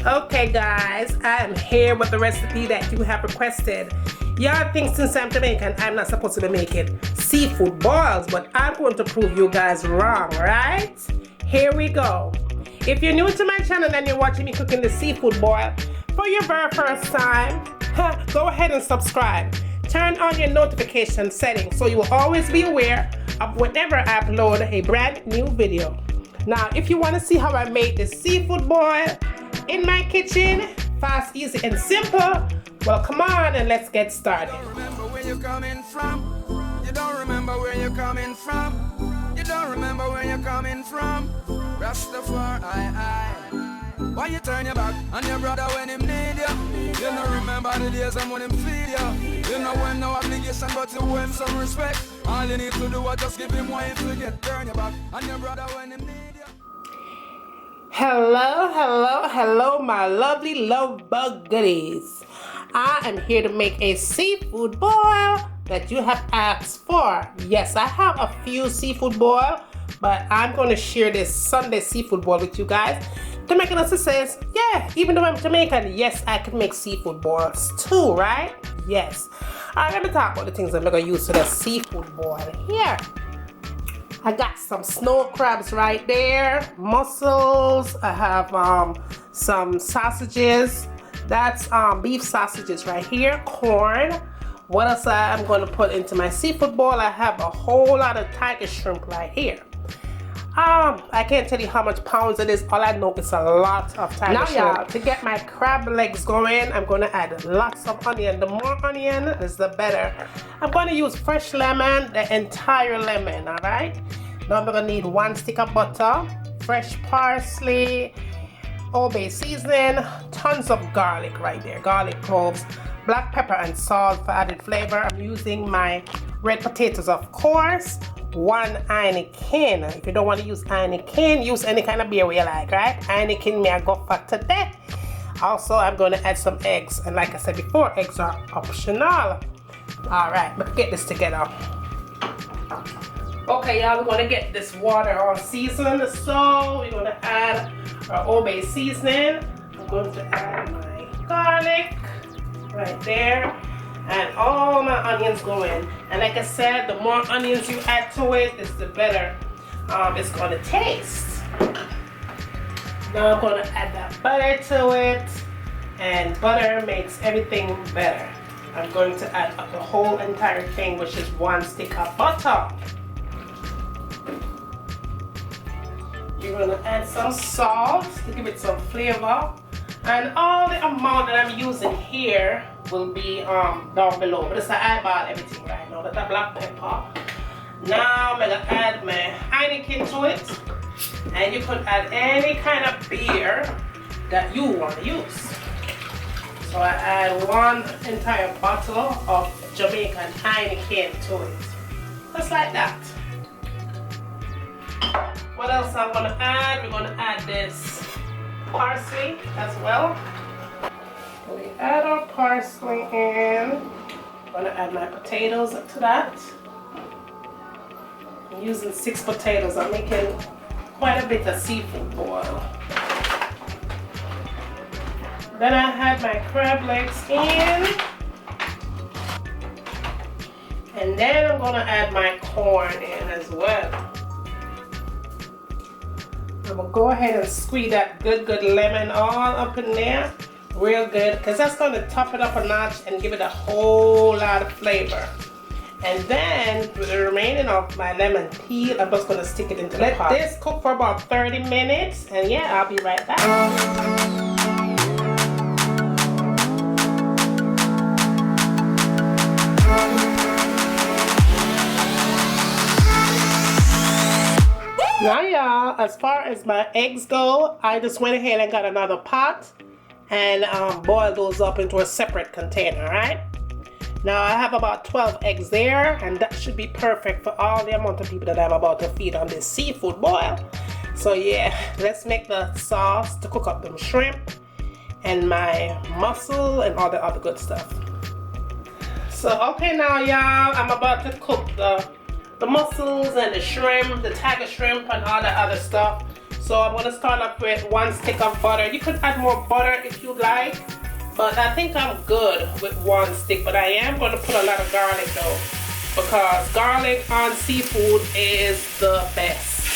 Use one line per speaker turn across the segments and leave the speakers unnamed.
Okay guys, I am here with the recipe that you have requested. Y'all think since I'm Jamaican, I'm not supposed to be making seafood boils, but I'm going to prove you guys wrong, right? Here we go. If you're new to my channel and you're watching me cooking the seafood boil for your very first time, go ahead and subscribe. Turn on your notification settings so you will always be aware of whenever I upload a brand new video. Now, if you want to see how I made this seafood boil in my kitchen, fast, easy, and simple, well, come on and let's get started.
You don't remember where you're coming from. You don't remember where you're coming from. You don't remember where you're coming from. Rastafari, why you turn your back on your brother when him need you? You don't remember the days when him feed you. You know when no obligation but to owe him some respect. All you need to do is just give him one to get turn your back on your brother when him need you.
Hello, my lovely love bug goodies. I am here to make a seafood boil that you have asked for. Yes, I have a few seafood boil, but I'm going to share this Sunday seafood boil with you guys. Jamaican also says, yeah, even though I'm Jamaican, yes, I can make seafood boils too, right? Yes. I'm going to talk about the things I'm going to use for the seafood boil here. I got some snow crabs right there, mussels. I have some sausages. That's beef sausages right here, corn. What else I'm going to put into my seafood boil? I have a whole lot of tiger shrimp right here. I can't tell you how much pounds it is. All I know is a lot of tiger shrimp. Now, y'all, to get my crab legs going, I'm going to add lots of onion. The more onion is the better. I'm going to use fresh lemon, the entire lemon, all right? Now I'm going to need 1 stick of butter, fresh parsley, Old Bay seasoning, tons of garlic right there, garlic cloves, black pepper and salt for added flavor. I'm using my red potatoes, of course. 1 Heineken. If you don't want to use Heineken, use any kind of beer you like, right? Heineken may I go for today. Also, I'm going to add some eggs, and like I said before, eggs are optional. All right, let's get this together. Okay, y'all, we're going to get this water all seasoned. So we're going to add our Old Bay seasoning. I'm going to add my garlic right there. And all my onions go in. And like I said, the more onions you add to it, the better it's going to taste. Now I'm going to add that butter to it. And butter makes everything better. I'm going to add up the whole entire thing, which is 1 stick of butter. You're going to add some salt to give it some flavor. And all the amount that I'm using here will be down below. But it's an eyeball everything right now. That's a black pepper. Now I'm going to add my Heineken to it. And you could add any kind of beer that you want to use. So I add 1 entire bottle of Jamaican Heineken to it. Just like that. What else I'm going to add? We're going to add this parsley as well. We add our parsley in. I'm going to add my potatoes to that. I'm using 6 potatoes. I'm making quite a bit of seafood boil. Then I had my crab legs in. And then I'm going to add my corn in as well. I'm going to go ahead and squeeze that good lemon all up in there. Real good, because that's going to top it up a notch and give it a whole lot of flavor. And then with the remaining of my lemon peel, I'm just going to stick it into the pot. Let this cook for about 30 minutes, and yeah, I'll be right back. Now y'all, as far as my eggs go, I just went ahead and got another pot and boiled those up into a separate container, right? Now I have about 12 eggs there, and that should be perfect for all the amount of people that I'm about to feed on this seafood boil. So yeah, let's make the sauce to cook up them shrimp and my mussel and all the other good stuff. So okay, now y'all, I'm about to cook the mussels and the shrimp, the tiger shrimp and all the other stuff. So I'm gonna start up with 1 stick of butter. You could add more butter if you like, but I think I'm good with 1 stick. But I am gonna put a lot of garlic though, because garlic on seafood is the best.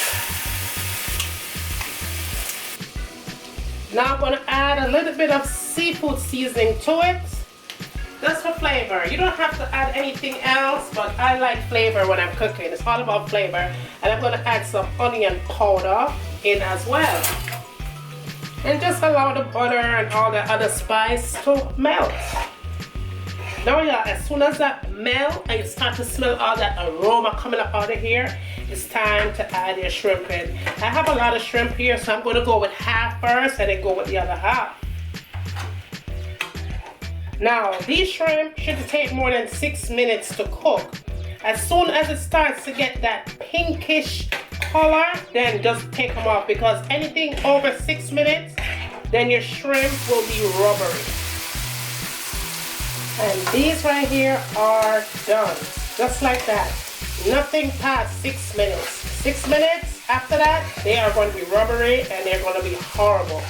Now I'm gonna add a little bit of seafood seasoning to it, just for flavor. You don't have to add anything else, but I like flavor when I'm cooking. It's all about flavor. And I'm gonna add some onion powder in as well. And just allow the butter and all the other spice to melt. Now yeah, as soon as that melt and you start to smell all that aroma coming up out of here, it's time to add your shrimp in. I have a lot of shrimp here, so I'm gonna go with half first and then go with the other half. Now, these shrimp should take more than 6 minutes to cook. As soon as it starts to get that pinkish color, then just take them off, because anything over 6 minutes, then your shrimp will be rubbery. And these right here are done, just like that. Nothing past 6 minutes. 6 minutes after that, they are going to be rubbery and they're going to be horrible.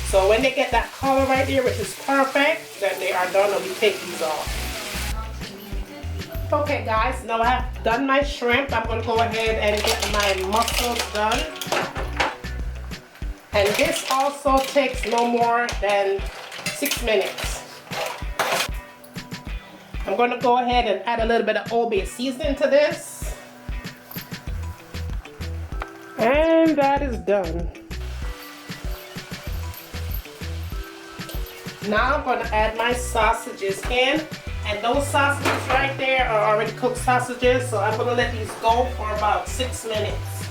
So when they get that color right there, which is perfect, then they are done and we take these off. Okay guys, now I have done my shrimp. I'm gonna go ahead and get my mussels done. And this also takes no more than 6 minutes. I'm gonna go ahead and add a little bit of Old Bay seasoning to this. And that is done. Now I'm going to add my sausages in, and those sausages right there are already cooked sausages, so I'm going to let these go for about 6 minutes.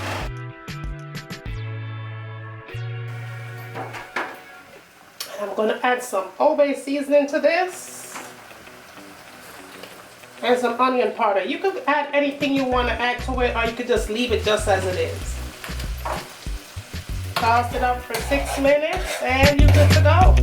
I'm going to add some Old Bay seasoning to this and some onion powder. You could add anything you want to add to it, or you could just leave it just as it is. Toss it up for 6 minutes and you're good to go.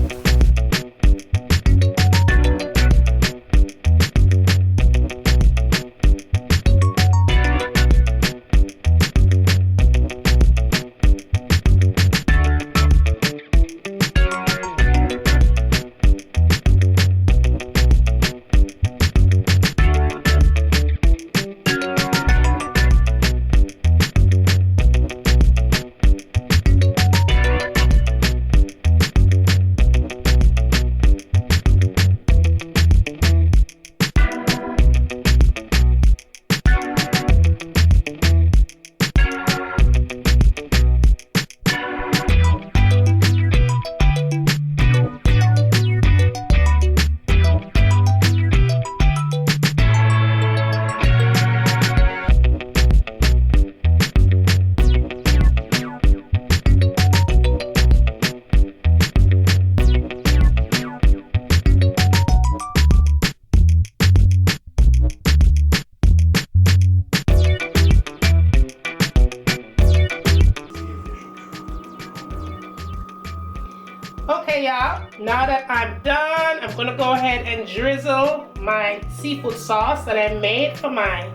Okay y'all, now that I'm done, I'm gonna go ahead and drizzle my seafood sauce that I made for my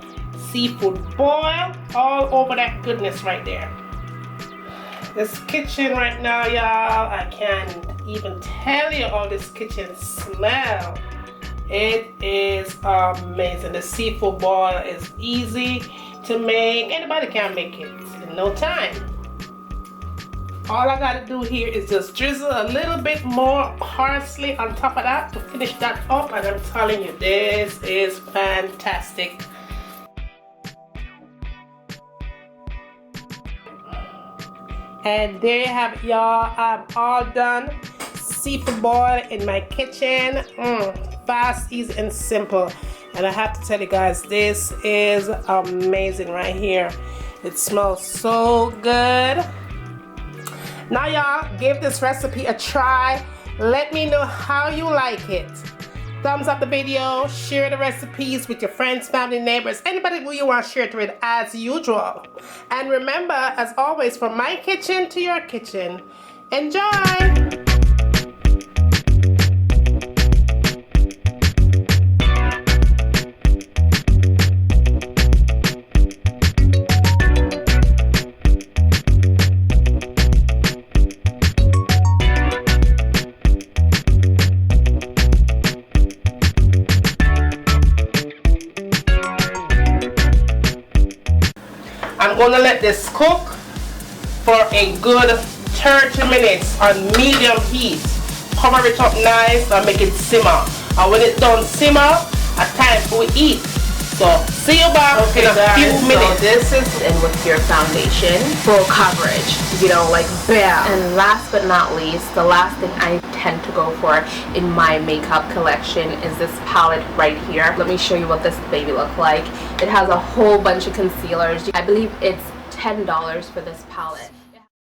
seafood boil all over that goodness right there. This kitchen right now, y'all, I can't even tell you how this kitchen smells. It is amazing. The seafood boil is easy to make. Anybody can make it in no time. All I gotta do here is just drizzle a little bit more parsley on top of that to finish that up, and I'm telling you, this is fantastic. And there you have it, y'all. I'm all done. Seafood boil in my kitchen. Fast, easy, and simple. And I have to tell you guys, this is amazing right here. It smells so good. Now y'all, give this recipe a try. Let me know how you like it. Thumbs up the video, share the recipes with your friends, family, neighbors, anybody who you want to share it with as usual. And remember, as always, from my kitchen to your kitchen, enjoy! this cook for a good 30 minutes on medium heat. Cover it up nice and make it simmer. And when it's done simmer, a time for we eat. So see you back in a few minutes.
So this is in with your foundation, full coverage. You know, like bam. And last but not least, the last thing I tend to go for in my makeup collection is this palette right here. Let me show you what this baby looks like. It has a whole bunch of concealers. I believe it's $10 for this palette.